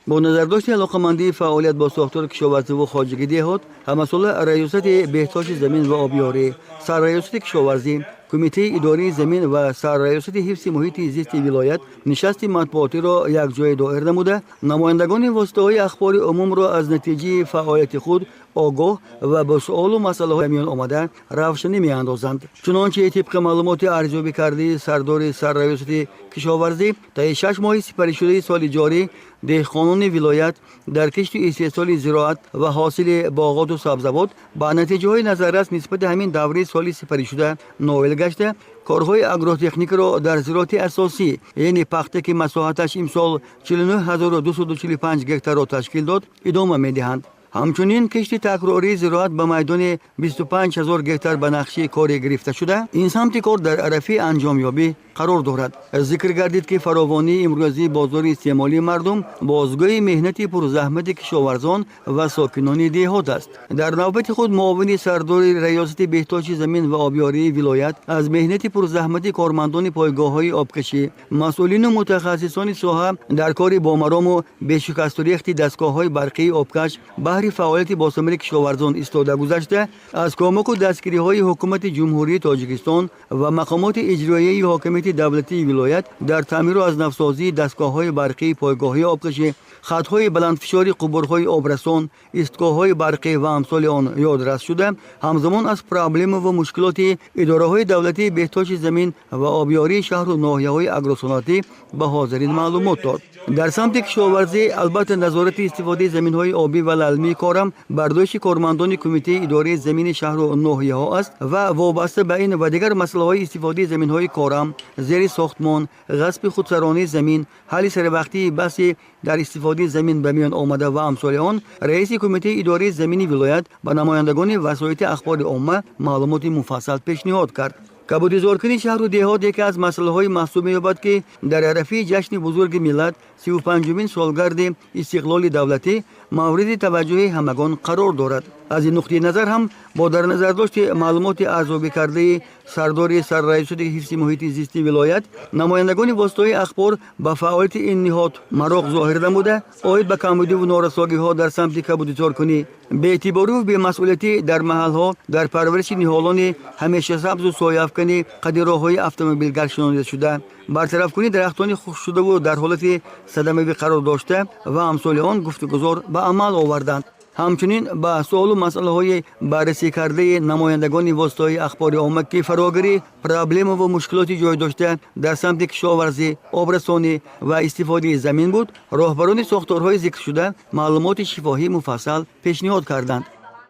با نظرداشت علاقمندی فعالیت با ساختار کشاورزی و خواجگی دهات، همسال ریاست بهداشت زمین و آبیاری، سرریاست کشاورزی، کمیته اداری زمین و سرریاست حفظ محیط زیست ولایت نشست مطبوعاتی را یک جای دایر نموده، نمایندگان واسطه‌های اخبار عموم را از نتیجه فعالیت خود آگاه و با سؤال و مسئله میان آمده روشنی میاندازند. چنانچه طبق معلومات ارزیابی کرده سردار سرریاست کشاورزی، طی 6 ماه سپری شده سال جاری دهقانان ولایت در کشت و استحصال زراعت و حاصل باغات و سبزوات با نتیجه های نظررس نسبت همین دوره سال سپری شده نائل گشته، کارهای اگروتکنیک را در زراعت اساسی یعنی پخته که مساحتش امسال 49245 گکتار را تشکیل داد ادامه میدهند. همچنین کشت تکراری زراعت به میدان 25000 گکتار به نقشه کاری گرفته شده. این سمت کار در عرفه انجامیابی قرار دارد. ذکر گردید که فراوانی امروزی بازار استعمالی مردم بازگوی مهنت پرزحمت کشاورزان و ساکنان دهات است. در نوبت خود معاون سردار ریاست بهداشت زمین و آبیاری ولایت از مهنت پرزحمت کارمندان پایگاه‌های آبکشی، مسئولین و متخصصان ساحه در کار با مرام و بشکست و ریخت دستگاه‌های برقی آبکش بهر فعالیت با ثمر کشاورزان استاده گذشته، از کمک و دستگیری‌های حکومت جمهوری تاجیکستان و مقامات اجرایی حاکمیت دولتی ولایت در تعمیر و از نوسازی دستگاه‌های برقی پایگاه‌های آبکشی، خط‌های بلندفشاری قبورهای آبرسان، ایستگاه‌های برقی و امثال آن یادرس شده، همزمان از پرابلم و مشکلات اداره‌های دولتی بهداشت زمین و آبیاری شهر و ناحیه‌های اگروصنعتی به حاضرین معلومات داد. در سمت کشاورزی البته نظارت استفاده زمین‌های آبی و للمی کارم برداشت کارمندان کمیته اداره زمین شهر و ناحیه‌ها است و وابسته به این و دیگر مسائل استفاده زمین‌های کارم، زیر ساختمان، غصب خودسرانه زمین، حل سروقتی بسی در استفاده زمین به میان آمده و امثال آن، رئیس کمیته اداره زمین ولایت به نمایندگان وسایط اخبار عامه معلومات مفصل پیشنهاد کرد. کبودی‌زارکنی شهر و دهات یکی از مسائل‌های محسوب می‌یابد که در عرفه جشن بزرگ ملت 35مین سالگرد استقلال دولتی مورد توجه همگان قرار دارد. از این نقطه نظر هم با در نظر داشت معلومات ارزیابی کرده سردار سرریاست حفظ محیط زیست ولایت، نمایندگان واسطه‌های اخبار به فعالیت این نهاد مراغ ظاهر نموده آید به کمبودی و نارساگی‌ها در سمت کبودی‌زارکنی به اعتبار و به مسئولیتی در محل‌ها در پرورش نهالان همیشه سبز و سایه‌افکن قد راه‌های اتومبیلگر شناخته شده، برطرف کنی درختان خشک شده و در حالت صدمه قرار داشته و امثال آن گفتگوزار به عمل آوردند. همچنین با سوال و مسئله های بررسی کرده نمایندگان واسطه‌های اخبار عامه که فراگیری پرابلم و مشکلاتی جای داشته در سمت کشاورزی، آبرسانی و استفاده زمین بود، راهبران ساختارهای ذکر شده معلومات شفاهی مفصل پیشنهاد کردند.